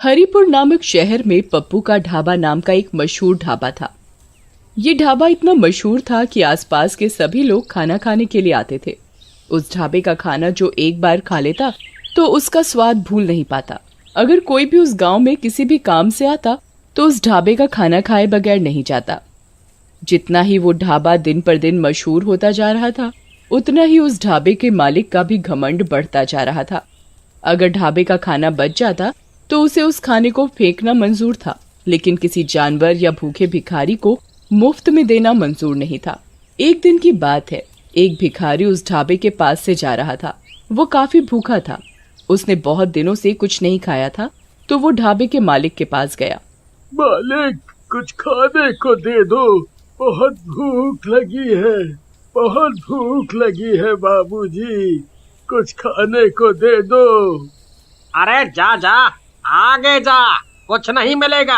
हरिपुर नामक शहर में पप्पू का ढाबा नाम का एक मशहूर ढाबा था। ये ढाबा इतना मशहूर था कि आसपास के सभी लोग खाना खाने के लिए आते थे। उस ढाबे का खाना जो एक बार खा लेता तो उसका स्वाद भूल नहीं पाता। अगर कोई भी उस गांव में किसी भी काम से आता तो उस ढाबे का खाना खाए बगैर नहीं जाता। जितना ही वो ढाबा दिन पर दिन मशहूर होता जा रहा था, उतना ही उस ढाबे के मालिक का भी घमंड बढ़ता जा रहा था। अगर ढाबे का खाना बच जाता तो उसे उस खाने को फेंकना मंजूर था, लेकिन किसी जानवर या भूखे भिखारी को मुफ्त में देना मंजूर नहीं था। एक दिन की बात है, एक भिखारी उस ढाबे के पास से जा रहा था। वो काफी भूखा था। उसने बहुत दिनों से कुछ नहीं खाया था, तो वो ढाबे के मालिक के पास गया। मालिक, कुछ खाने को दे दो, बहुत भूख लगी है, बहुत भूख लगी है बाबूजी, कुछ खाने को दे दो। अरे जा जा, आगे जा, कुछ नहीं मिलेगा।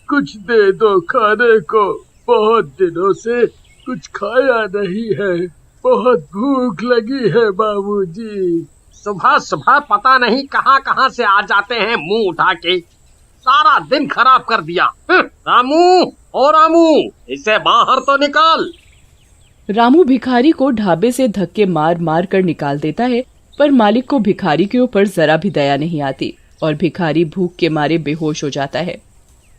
कुछ दे दो खाने को, बहुत दिनों से कुछ खाया नहीं है, बहुत भूख लगी है बाबूजी। सुबह सुबह पता नहीं कहां कहां से आ जाते हैं मुंह उठा के, सारा दिन खराब कर दिया। रामू, ओ रामू, इसे बाहर तो निकाल। रामू भिखारी को ढाबे से धक्के मार मार कर निकाल देता है, पर मालिक को भिखारी के ऊपर जरा भी दया नहीं आती और भिखारी भूख के मारे बेहोश हो जाता है।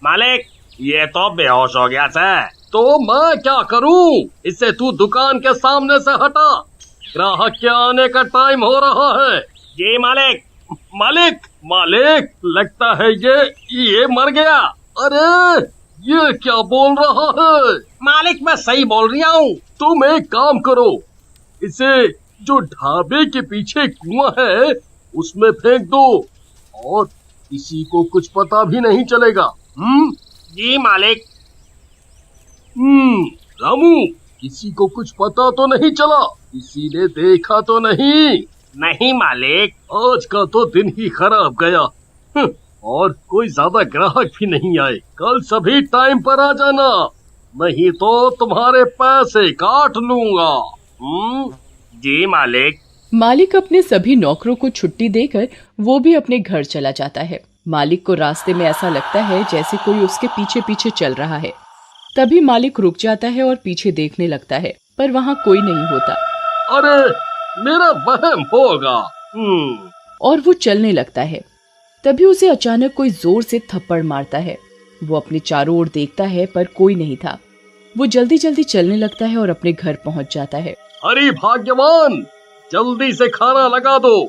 मालिक, ये तो बेहोश हो गया सर। तो मैं क्या करूं? इसे तू दुकान के सामने से हटा, ग्राहक के आने का टाइम हो रहा है। जी मालिक। मालिक, मालिक, लगता है ये मर गया। अरे ये क्या बोल रहा है? मालिक, मैं सही बोल रहा हूँ। तुम एक काम करो, इसे जो ढाबे के पीछे कुआं है उसमें फेंक दो और किसी को कुछ पता भी नहीं चलेगा। जी मालिक। रामू, किसी को कुछ पता तो नहीं चला? किसी ने देखा तो नहीं? नहीं मालिक। आज का तो दिन ही खराब गया। और कोई ज्यादा ग्राहक भी नहीं आए। कल सभी टाइम पर आ जाना, नहीं तो तुम्हारे पैसे काट लूंगा। जी मालिक। मालिक अपने सभी नौकरों को छुट्टी देकर वो भी अपने घर चला जाता है। मालिक को रास्ते में ऐसा लगता है जैसे कोई उसके पीछे पीछे चल रहा है। तभी मालिक रुक जाता है और पीछे देखने लगता है, पर वहाँ कोई नहीं होता। अरे मेरा वहम होगा। और वो चलने लगता है। तभी उसे अचानक कोई जोर से थप्पड़ मारता है। वो अपने चारों ओर देखता है, पर कोई नहीं था। वो जल्दी जल्दी चलने लगता है और अपने घर पहुँच जाता है। अरे भाग्यवान, जल्दी से खाना लगा दो,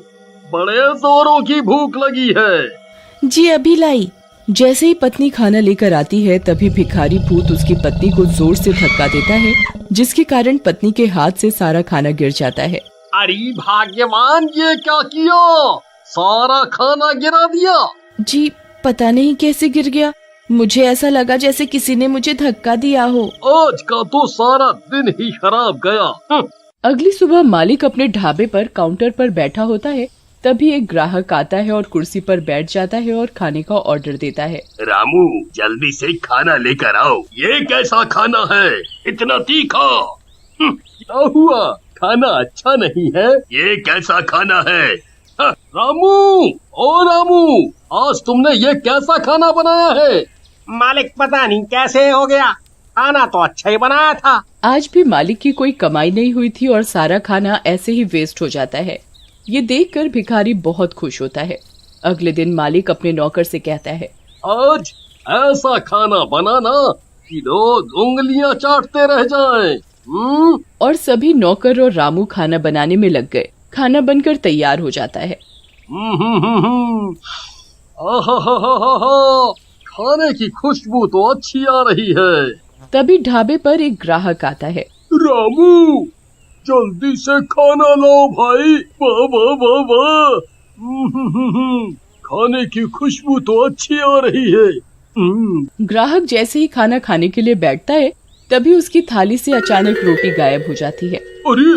बड़े जोरों की भूख लगी है। जी अभी लाई। जैसे ही पत्नी खाना लेकर आती है, तभी भिखारी भूत उसकी पत्नी को जोर से धक्का देता है, जिसके कारण पत्नी के हाथ से सारा खाना गिर जाता है। अरे भाग्यवान, ये क्या किया? सारा खाना गिरा दिया। जी पता नहीं कैसे गिर गया, मुझे ऐसा लगा जैसे किसी ने मुझे धक्का दिया हो। आज का तो सारा दिन ही खराब गया। अगली सुबह मालिक अपने ढाबे पर काउंटर पर बैठा होता है। तभी एक ग्राहक आता है और कुर्सी पर बैठ जाता है और खाने का ऑर्डर देता है। रामू, जल्दी से खाना लेकर आओ। ये कैसा खाना है, इतना तीखा? क्या हुआ, खाना अच्छा नहीं है? ये कैसा खाना है? रामू, ओ रामू, आज तुमने ये कैसा खाना बनाया है? मालिक, पता नहीं कैसे हो गया, खाना तो अच्छा ही बनाया था। आज भी मालिक की कोई कमाई नहीं हुई थी और सारा खाना ऐसे ही वेस्ट हो जाता है। ये देखकर भिखारी बहुत खुश होता है। अगले दिन मालिक अपने नौकर से कहता है, आज ऐसा खाना बनाना कि लोग उंगलियां चाटते रह जाएं। और सभी नौकर और रामू खाना बनाने में लग गए। खाना बनकर तैयार हो जाता है। खाने की खुशबू तो अच्छी आ रही है। तभी ढाबे पर एक ग्राहक आता है। रामू, जल्दी से खाना लाओ भाई। वाह वाह वाह वाह, खाने की खुशबू तो अच्छी आ रही है। ग्राहक जैसे ही खाना खाने के लिए बैठता है, तभी उसकी थाली से अचानक रोटी गायब हो जाती है। अरे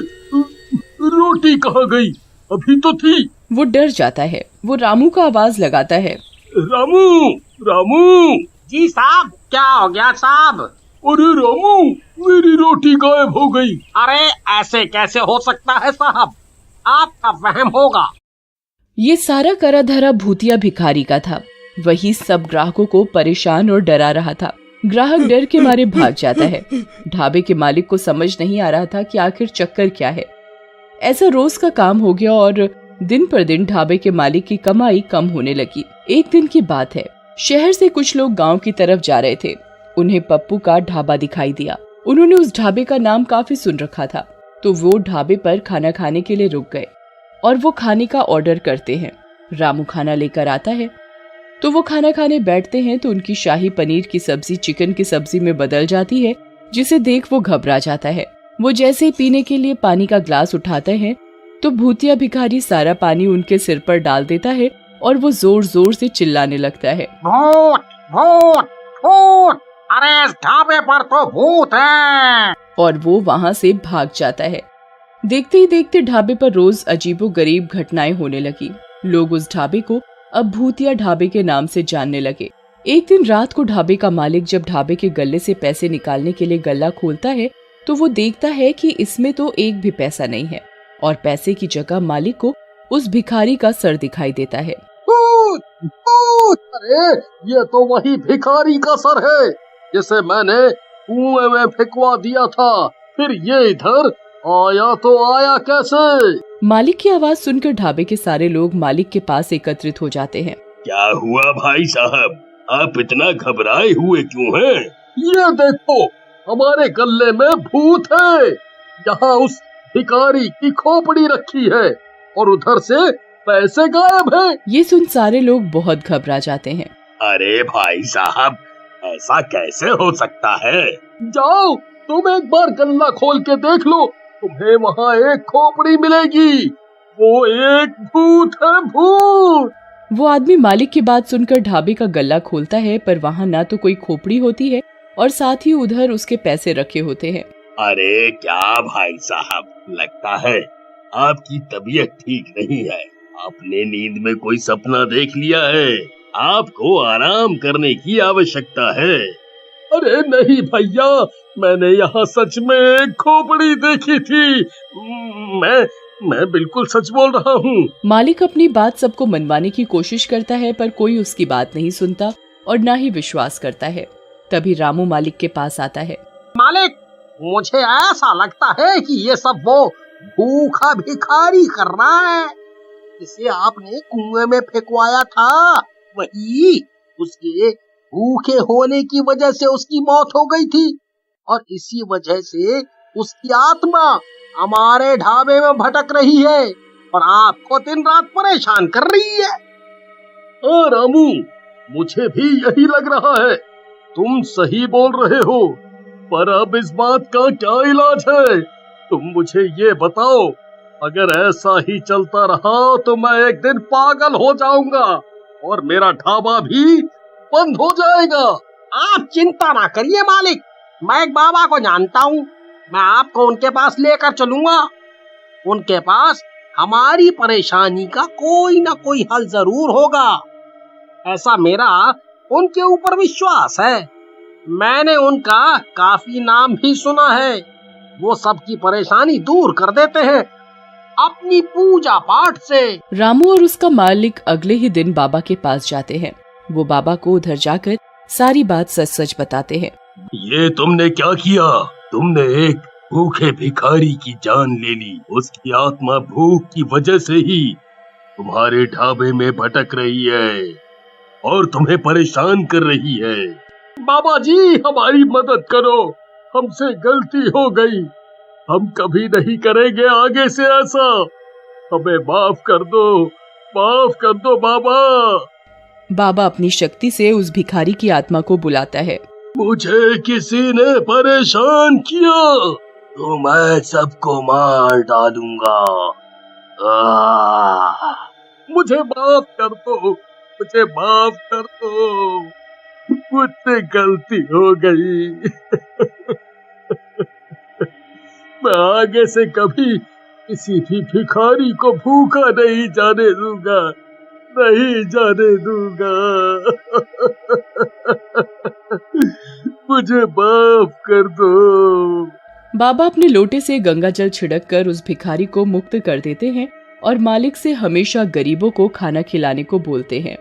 रोटी कहाँ गई? अभी तो थी। वो डर जाता है। वो रामू का आवाज लगाता है। रामू, रामू। जी साहब, क्या हो गया साहब? अरे रामू, मेरी रोटी गायब हो गई। अरे ऐसे कैसे हो सकता है साहब, आपका वहम होगा। ये सारा करा धरा भूतिया भिखारी का था। वही सब ग्राहकों को परेशान और डरा रहा था। ग्राहक डर के मारे भाग जाता है। ढाबे के मालिक को समझ नहीं आ रहा था कि आखिर चक्कर क्या है। ऐसा रोज का काम हो गया और दिन पर दिन ढाबे के मालिक की कमाई कम होने लगी। एक दिन की बात है, शहर से कुछ लोग गांव की तरफ जा रहे थे। उन्हें पप्पू का ढाबा दिखाई दिया। उन्होंने उस ढाबे का नाम काफी सुन रखा था, तो वो ढाबे पर खाना खाने के लिए रुक गए और वो खाने का ऑर्डर करते हैं। रामू खाना लेकर आता है तो वो खाना खाने बैठते हैं तो उनकी शाही पनीर की सब्जी चिकन की सब्जी में बदल जाती है, जिसे देख वो घबरा जाता है। वो जैसे ही पीने के लिए पानी का ग्लास उठाते हैं तो भूतिया भिखारी सारा पानी उनके सिर पर डाल देता है और वो जोर जोर से चिल्लाने लगता है, भूत भूत भूत, अरे इस ढाबे पर तो भूत है। और वो वहाँ से भाग जाता है। देखते ही देखते ढाबे पर रोज अजीबोगरीब घटनाएं होने लगी। लोग उस ढाबे को अब भूतिया ढाबे के नाम से जानने लगे। एक दिन रात को ढाबे का मालिक जब ढाबे के गल्ले से पैसे निकालने के लिए गल्ला खोलता है तो वो देखता है कि इसमें तो एक भी पैसा नहीं है और पैसे की जगह मालिक को उस भिखारी का सर दिखाई देता है। भूत भूत, अरे ये तो वही भिखारी का सर है जिसे मैंने कुएं में फेंकवा दिया था। फिर ये इधर आया तो आया कैसे? मालिक की आवाज सुनकर ढाबे के सारे लोग मालिक के पास एकत्रित हो जाते हैं। क्या हुआ भाई साहब, आप इतना घबराए हुए क्यों हैं? ये देखो, हमारे गल्ले में भूत है। यहाँ उस भिखारी की खोपड़ी रखी है और उधर से पैसे गायब हैं। ये सुन सारे लोग बहुत घबरा जाते हैं। अरे भाई साहब, ऐसा कैसे हो सकता है? जाओ, तुम एक बार गल्ला खोल के देख लो, तुम्हें वहाँ एक खोपड़ी मिलेगी। वो एक भूत है, भूत। वो आदमी मालिक की बात सुनकर ढाबे का गल्ला खोलता है, पर वहाँ ना तो कोई खोपड़ी होती है और साथ ही उधर उसके पैसे रखे होते हैं। अरे क्या भाई साहब, लगता है आपकी तबीयत ठीक नहीं है। आपने नींद में कोई सपना देख लिया है। आपको आराम करने की आवश्यकता है। अरे नहीं भैया, मैंने यहाँ सच में एक खोपड़ी देखी थी। मैं बिल्कुल सच बोल रहा हूँ। मालिक अपनी बात सबको मनवाने की कोशिश करता है, पर कोई उसकी बात नहीं सुनता और ना ही विश्वास करता है। तभी रामू मालिक के पास आता है। मालिक, मुझे ऐसा लगता है कि ये सब वो भूखा भिखारी कर रहा है। जिसे आपने कुएं में फेंकवाया था, वही उसके भूखे होने की वजह से उसकी मौत हो गई थी और इसी वजह से उसकी आत्मा हमारे ढाबे में भटक रही है और आपको दिन रात परेशान कर रही है। हाँ रामू, मुझे भी यही लग रहा है। तुम सही बोल रहे हो, पर अब इस बात का क्या इलाज है? तुम मुझे ये बताओ। अगर ऐसा ही चलता रहा तो मैं एक दिन पागल हो जाऊंगा और मेरा ढाबा भी बंद हो जाएगा। आप चिंता ना करिए मालिक, मैं एक बाबा को जानता हूँ। मैं आपको उनके पास लेकर चलूंगा। उनके पास हमारी परेशानी का कोई ना कोई हल जरूर होगा। ऐसा मेरा उनके ऊपर विश्वास है। मैंने उनका काफी नाम भी सुना है। वो सबकी परेशानी दूर कर देते हैं अपनी पूजा पाठ से। रामू और उसका मालिक अगले ही दिन बाबा के पास जाते हैं। वो बाबा को उधर जाकर सारी बात सच सच बताते हैं। ये तुमने क्या किया? तुमने एक भूखे भिखारी की जान ले ली। उसकी आत्मा भूख की वजह से ही तुम्हारे ढाबे में भटक रही है और तुम्हें परेशान कर रही है। बाबा जी, हमारी मदद करो, हमसे गलती हो गई। हम कभी नहीं करेंगे आगे से ऐसा। हमें माफ कर दो बाबा। बाबा अपनी शक्ति से उस भिखारी की आत्मा को बुलाता है। मुझे किसी ने परेशान किया तो मैं सबको मार डालूंगा। मुझे माफ कर दो, मुझसे गलती हो गई। मैं आगे से कभी किसी भी भिखारी को भूखा नहीं जाने दूंगा। मुझे माफ कर दो। बाबा अपने लोटे से गंगा जल छिड़क कर उस भिखारी को मुक्त कर देते हैं और मालिक से हमेशा गरीबों को खाना खिलाने को बोलते हैं।